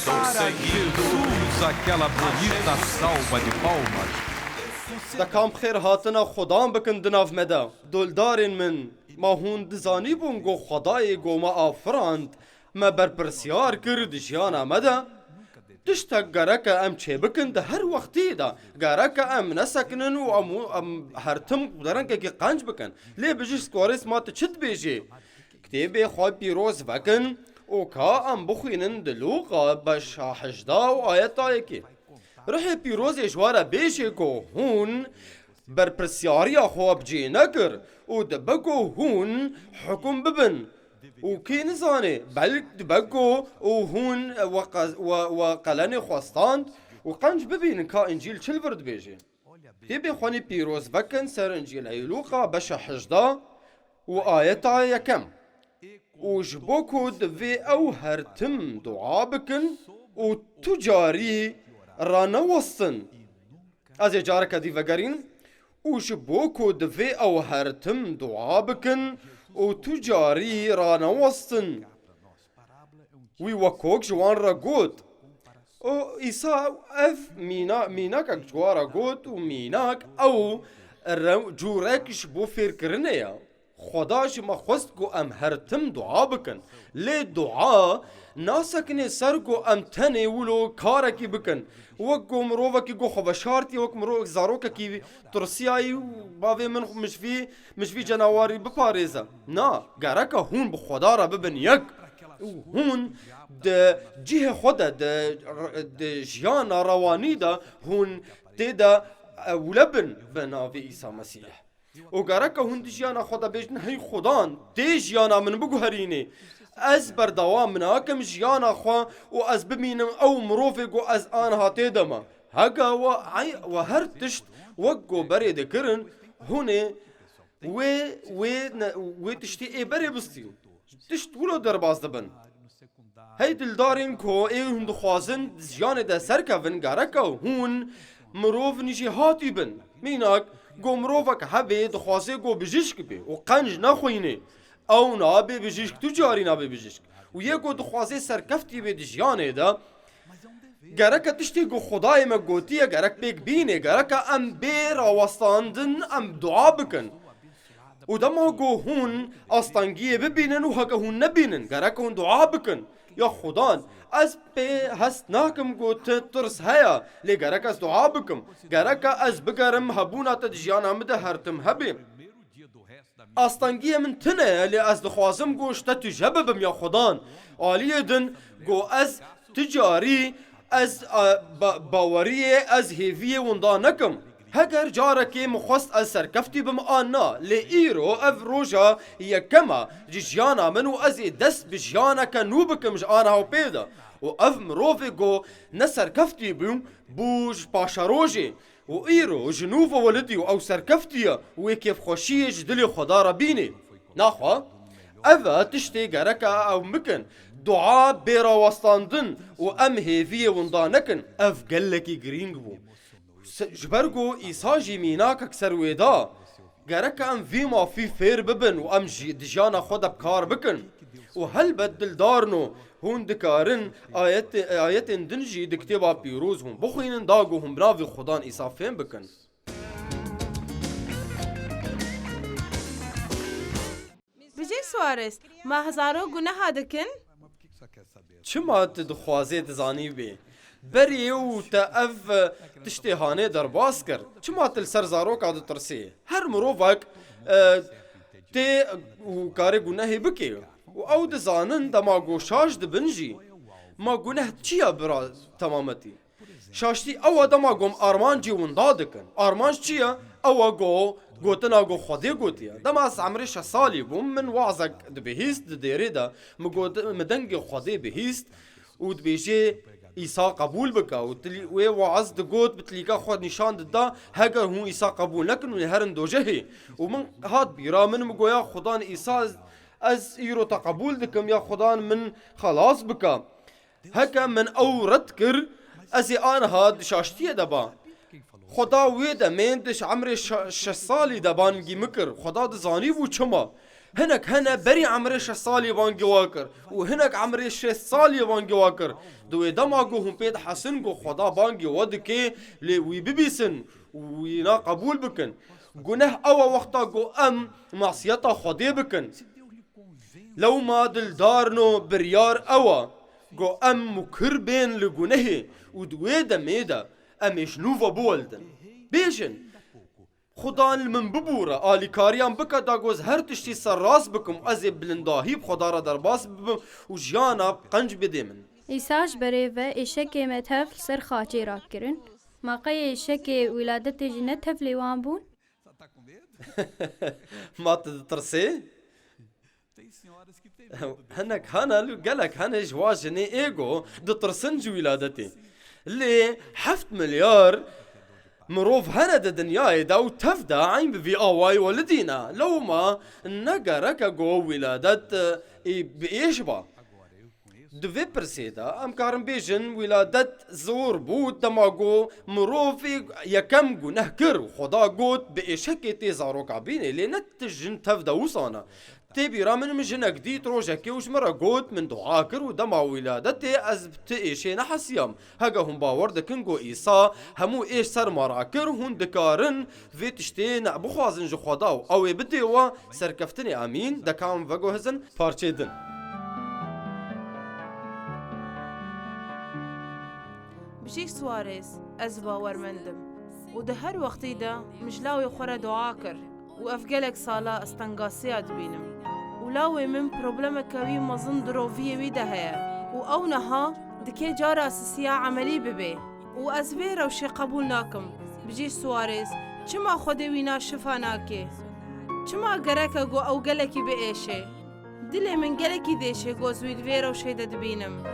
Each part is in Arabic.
Estou seguindo aquela bonita salva de palmas. دەکام خێر هاتنە خۆدان بکن دناو مەدە دۆلدارên min ma hûn dizanî bûn got Xwedayê got me afirand me berpirsiyar kir di jiyana me de tiştek gerek e em çêbikin di her wextê de gerek e em nesekinin û em her tim derengekî qenc bikin lê bijîst Kwaresma tu çi dibêjî kitêbê xwe pîroz vekin û ka em bixwînin di Lûqa beşa hejda û ayeta yekê Rihê pîrozê ji were bêjê ku hûn berpirsyariya xwe bicê nekir û dibe ku hûn hukûm bibin û kê nizane belk dibe ku û hûn we qelenê xwestand û qenc bibînin ka İncîl çil vir dibêje. Têbê xwenî pîroz vekin ser İncîleyê Lûqa beşa hejda û ayeta yekem û ji bo ku divê ew her tim dua bikin û tu carî ranewestin ez ê careke dî vegerîn û ji bo ku divê ew her tim dua bikin û tu carî ranewestin wî wekok ji wan re got û îsa ev mînakek ji wan re got û mînak ew cûrek ji bo fêrkirinê ye Xweda ji me xwest ku em her tim dua bikin lê dua nasekine ser ku em tenê wilo karekî bikin wek ku mirovekî got xweşartî wek mirov zarokekî tirsiyayî bavê min mij vî cenawarî biparêze na gereke hûn bi Xweda re bibin yek û hûn di cihê xwe de di jiyana rewanî de hûn tê de ewle bin bi navê Îsa Mesîh û gereke hûn di jiyana xwe de bêjin hey Xwedan tê jiyana min biguherînê ez berdewam nakim jiyana xwe û ez bimînim ew mirovê ku ez aniha tê de me hega we her tişt wek ku berê dikirin hûnê wê tiştî ê berê bistîn tişt wilo derbas dibin hey dildarên ku ê hûn dixwazin jiyanê de serkevin gereke hûn mirov nîjî hatî bin mînak got mirovek hebe dixwaze got bijîşk be û qenc nexwîne ew nabe bijîşk tu carî nabe bijîşk û yê got dixwaze serkeftî bê di jiyanê de gereke tiştê got Xwedayê me gotiye gerek pêk bîne gereke em bê rawestandin em dua bikin û dema got hûn astangiyê bibînin û heke hûn nebînin gereke hûn dua bikin ya Xwedan ez pê hest nakim got te tirs heye lê gerek ez dua bikim gereke ez bigerim hebûna te di jiyana me de her tim hebe astangiyê min tune lê ez dixwazim got ji te tu jebibim ya Xwedan aliyê din got ez ti carî ez baweriyê ez hêviyê winda nekim heger carekê min xwest ez serkeftî bim an na lê îro ev roja yekema ji jiyana min û ez ê dest bi jiyaneke nû bikim ji aniha pê de û ev mirovê got ne serkeftî bû bû ji paşa rojê û îro ji nû ve welidî û ew serkeftî ye û wê kêfxweşiyê ji dilê Xweda re bînê naxwe ev e tiştê gereke ew bikin dua bê rawestandin û em hêviyê winda nekin ev gelekî girîng bû ji ber ku Îsa jî mînakek ser wê da gereke em vî mafî fêr bibin û em jî di jiyana xwe de bikar bikin û helbet dildarin û hûn dikarin ayetên din jî di kitêba pîroz hûn bixwînin da ku hûn biravî Xwedan Îsa fêm bikin Bijî Suarez me hezaro guneha dikin çima tu dixwazê dizanî bê berê û te ev tiştê hanê derbas kir çima tu li ser zaroka ditirsî her mirovek tê û karê gunehê bike û ew dizanin dema got şaş dibin jî ma guneh çi ye bira temametî şaştî ew e dema gom armancî winda dikin armanc çi ye ew e got gotina got Xwedê gotiye dema ez emrê 6 salî bûm min wazek dibihîst di dêrê de min dengê Xwedê bihîst û dibêjê İsa qebûl bike û wê waez digot bi tilîka xwe nîşan dida heger hûn İsa qebûl nekin û herin dojehê û min hat bîra min goya Xwedan İsa ez îro te qebûl dikim ya Xwedan min xelas bike heke min ew red kir ez ê aniha di şaştiyê de ba Xweda wê demên di emrê 6 salî de bangî mikir Xweda dizanî bû çima هنك هنا بري عمري 6 سالي بانجي واكر وهنك عمري 6 سالي بانجي واكر دوي دماغو هم بيد حسن خدا بانجي ودكي لي وي بيبيسن وينا قبول بكن گناه او وقتا گو معصيتا خدي بكن لو ما دلدارنو بريار او گو مكر بين لگناه ودوي دميدا شنوفا بولدن بيجن خدان من ببورة آلی کاریان بکا داگوز هر تشتی سر راست بکم از بلنداهی بخدا را در باس ببم و جیانا قنج بده من ایساش بری و ایشکی متهف سر خاچی را کرن ماقای ایشکی ولادت جنت تف لیوان بون ما تترسي هنك هنا لو قالك هنا جواجني ايجو دترسنج ولادتي اللي 7 مليار مروف هنا دنياي داو تفدا عين بفي اواي ولدينا لو ما نقرك جو ولادت بإيشبا دوفي برسيدا ام كارم بيجن ولادت زور بوت دماغو مروفي يكم جو نهكر وخدا قوت بإيشكي تيزاروك عبيني لنتجن تفدا وصانا تبي رامن مجنك دي تروجكي وش مرة قوت من دعاكر ودمع ولادتي أزبت إيشي نحسيام هجا هم باور دكنجو إيسا همو إيش سر مراكر هون دكارن في تشتين بخوازن جو خداو أو بدي وا سركفتني أمين دكام فجو هزن بارشيدن بجيك سواريز از باورمندم وده هر وقتی دا مجلاوي خورا دعاكر وأفجلك صالة استنقاسيات بينم ولاوي من بروبلم كوي مظن دروفية ويدا هيا وأونها دكي جارة أساسية عملي ببي وأزبير وشي قبولناكم بجيش سواريز چما خودي وينا شفاناكي چما قرأك أو قلكي بإيشي دلي من قلكي ديشي زويد فيرا وشي دبينم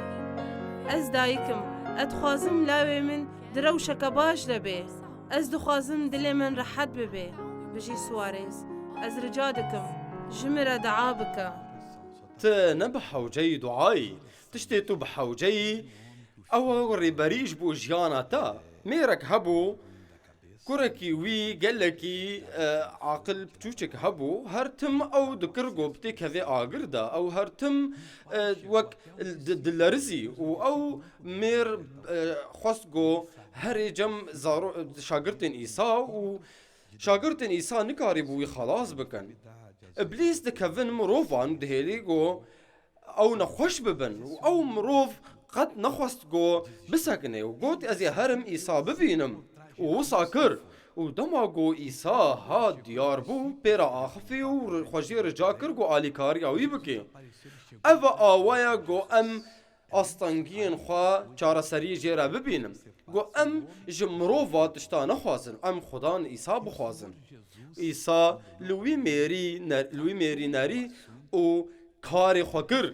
أز دايكم أتخوازم لاوي من دروشك باش لبي أز دخوازم دلي من رحت ببي بجي سواريز از رجادكم جمرة دعابك تنبح وجاي دعاي تشتيتو بحا وجاي او ريباريج بو جيانا تا ميرك هبو كوركي وي قالكي عاقل بتوشك هبو هرتم او دكرغو بتيك هذي اغردا او هرتم وك دلارزي او مير خصقو هري جم زارو شاگرتن ايسا و شاگرتن ایسا نکاری بوی خلاص بکن ابلیس دکوین مروفان دهیلی گو او نخوش ببن او مروف قد نخوست گو بسکنه و گوت از هرم ایسا ببینم و ساکر و دما گو ایسا ها دیار بو پیرا آخفی و خوشی رجا کر گو آلیکاری آوی بکی او آوایا گو استنگین خوا چاره سری جیرا ببینم گو جمروفا تشتا نخوازن خدان ایسا بخوازن ایسا لوی میری ناری و کار خوکر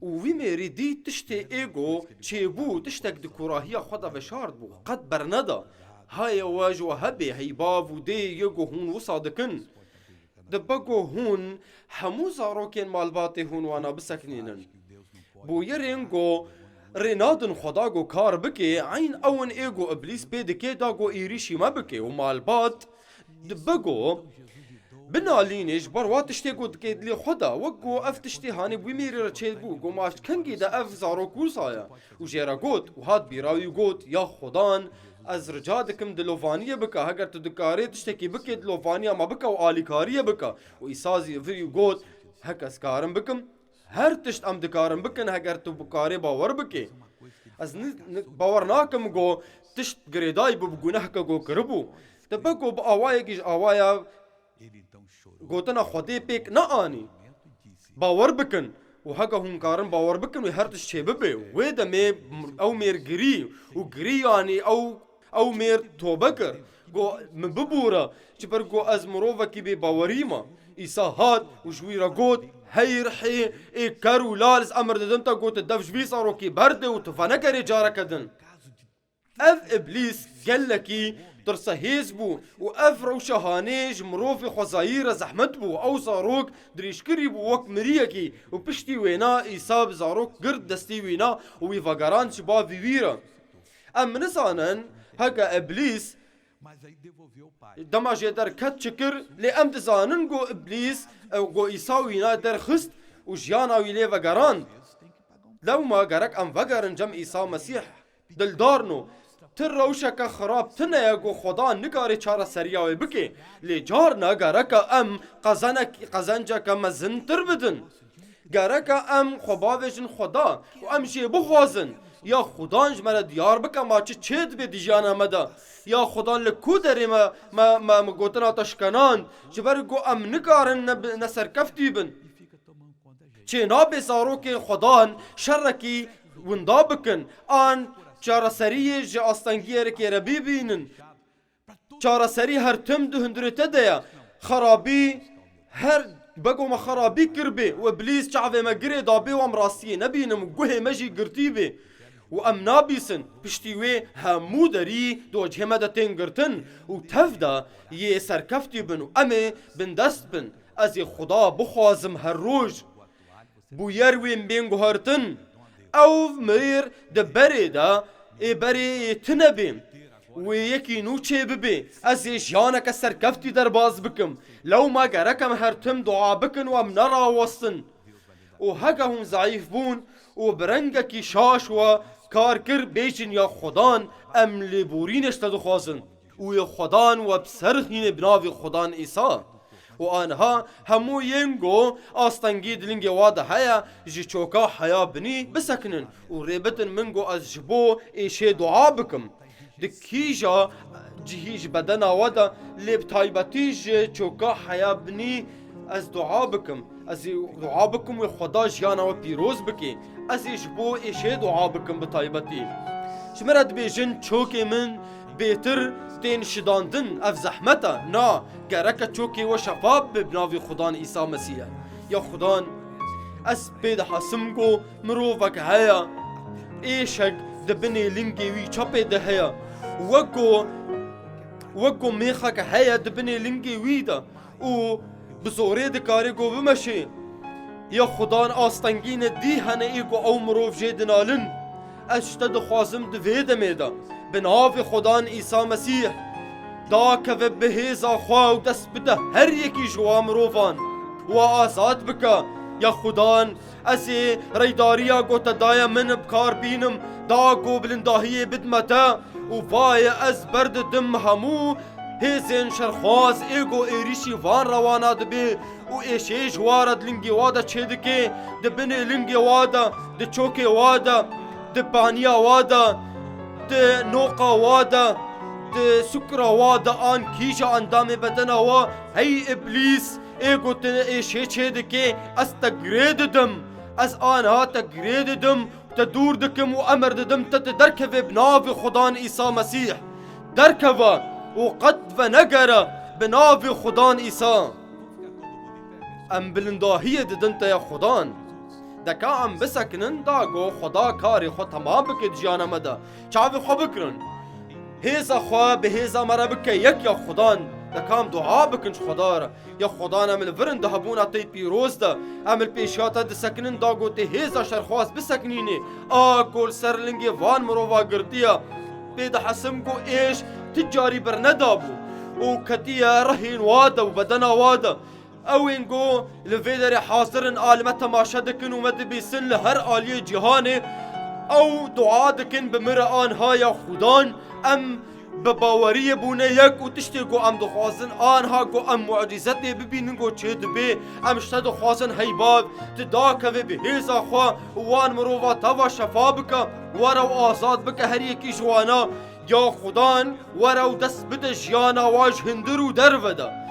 و وی میری دی تشتی ایگو چه بو تشتک دکوراهی خدا بشارد بو قد برندا های واجو هبی هیباب و دی یگو هون وصادکن دبگو هون همو زاروکین مالباتی هون وانا بسکنینن بو يرينغو رينادن خداغو كار بكي عين اون ايغو ابليس بيدكي داغو ايريشي ما بكي ومالبات دبغو بنالينيش بروات تشتيغو دكيد لي خدا وقو افتشتي هاني بويميري رتشيبو قو ماش كنجي دا اف زارو كوسايا وجيرا قوت وهاد بيراوي قوت يا خدان از رجادكم دلوفانيه بكا هاگر تدكاري تشتكي بكي دلوفانيه ما بكا واليكاريه بكا وإسازي فيو قوت هكا سكارم بكم هر تشت دکارم بکن اگر تو بکاری باور بکی از باور ناکم گو تشت گریدای بگونه که گو کربو تبگو با آوای گیج آوایا گوتنا خودی پیک نا آنی باور بکن و هکا هم کارم باور بکن و هر تشت چه ببی و دمی او میر گری و گری آنی او میر توبه کر گو من ببورا چی پر گو از مروفا کی بی باوری ما ایسا هاد و جویرا گوت هی رحی ای کرو لالز امر ددمتا گوت دفش بی صارو کی برده و تفنکری جارا کدن اف ابلیس گلکی ترسا هیز بو و اف روشهانیج مروفی خوزایر زحمت بو او زاروک دریشکری بو وک مریکی و پشتی وینا ایسا زاروک گرد دستی وینا و ویفاگران شبا ویویرا ام نسانن هکا ابلیس دما جدر كت شكر لأم دزانن جو إبليس أو جو إيساوينا در خست وجيانا ويلي وقران لو ما قرك أم وقرن جم إيسا مسيح دلدارنو تروشك خراب تنيا جو خدا نقاري چارا سرياوي بكي لجارنا قرك أم قزنجك مزن تربدن قرك أم خباوشن خدا وأم شي بخوازن یا خدا جمره دیار بکن ما چه به دیجانا مدا یا خدا لکو داری ما گوتنا تشکنان جبر گو ام نکارن نسر کفتی بن چه نابی سارو که خدا شرکی وندا بکن آن چارسری جا آستانگیر که ربی بینن چارسری هر تم دو هندرته دیا خرابی هر بگو ما خرابی کربی و ابلیس چعوه ما گره دابی و امراسی نبینم گوه مجی گرتی بی و ام نابیسن پشتیوی همو داری دو جهمه دا تنگرتن و تفدا یه سرکفتی بن و امه بندست بن از خدا بخوازم هر روز بو یرویم بین گوهرتن او مریر ده بری دا ای بری تنبیم و یکی نوچه ببی از جانک سرکفتی در باز بکم لو ما گرکم هر تم دعا بکن و ام نرا وستن و هگه هم ضعیف بون و برنگکی شاش و کار کر بیچن یا خدان ام لبورینش تدخوازن و یا خدان و بسرخین بناوی خدان ایسا و آنها همو ینگو آستنگی دلنگی واده هیا جی چوکا حیا بنی بسکنن و ریبتن منگو از جبو ایشه دعا بکم دکیجا جهیج بدن واده لیب تایبتی جی چوکا حیا بنی از دعا بکم از دعا بکم و خدا جیانا و پیروز بکی از جبو ایشه دعا بکم بطایبتی شمرد بیجن چوکی من بیتر تین شداندن اف زحمتا نا گرک چوکی و شفاب ببناوی خدان عیسی مسیح یا خدان از پید حسم گو مروفک هیا ایشک دبنی لنگی وی چپی ده هیا وگو میخک هیا دبنی لنگی وی دا و بزوره دکاری گو بمشی یا خدان آستنگین دی هنه ایگو او مروف جیدنالن اشتد خوازم دویده میده بناف خدان عیسی مسیح دا که و بهیزا خواه و دست بده هر یکی جوا مروفان و آزاد بکه یا خدان از ریداریا گو تدایا من بکار بینم دا گو بلنداهی بدمته و وای از برد دم همو هزین شرخواز ایگو ایریشی وان روانا دبی و ایشی جوارد لنگی وادا چه دکی دبنی لنگی وادا دچوکی وادا دبانیا وادا نوقا وادا سكرا وادا آن كيجا اندام بدنا وا هي ابليس ايگو تن ایشی چه دکی از تگریددم از آنها تگریددم تدور دكم و امر ددم تتدركب بناف خدان عيسى مسيح دركب وقد فنقر بناف خدان عيسى ام بلنداهية ددنت يا خدان دكا ام بسكنن داغو خدا كاري خو تمام بك جانا مدى چاوي خو بكرن هيزا خوا بهيزا مرا بك يك يا خدان دكام دعاء بكنش خدارا يا خدان امل فرن دهبونا تي بيروز دا امل بيشاتا دسكنن داغو تي هيزا شرخواس بسكنيني كل سرلنگي وان مروفا قرديا بيد حسمكو ايش تجاري برندابو وكتيا رهين وادا وبدنا وادا اوينگو لفيدري حاصرن آلمة تماشا دكن ومد بيسن لهر آلية جهاني او دعا دكن بمرآن هايا خدان ام بباورية بونه يك وتشتي قو ام دخوازن آنها قو ام معجزتي ببينن قو چه دبي ام شتا دخوازن هيباب تداكا بهيزا خوا وان مروفا توا شفابكا ورو آزاد بكا هريكي جوانا يا خدان ورو دست بده جيانا واج هندرو درفدا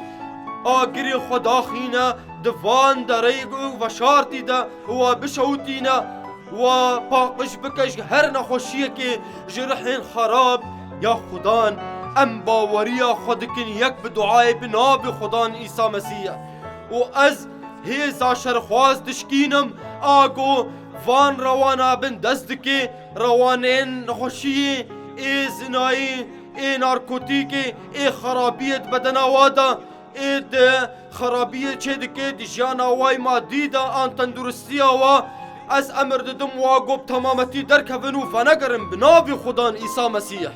آگری خدا خینا دوان دریگو و شارتی دا و بشوتینا و پاقش بکش هر نخوشیه که جرحین خراب یا خدان ام باوریا خودکن یک بدعای بناب خدان عیسی مسیح و از هیزا شرخواز دشکینم آگو وان روانا بن دزدکی روانین نخوشیه ای زنایی ای نارکوتیکی ای خرابیت بدنوادا اید خرابیه چه دکه دیجانا وای مادی دا آن تندرستی و از امر ددم و گوب تمامتی درکونو فنگرم بناوی خدان عیسی مسیح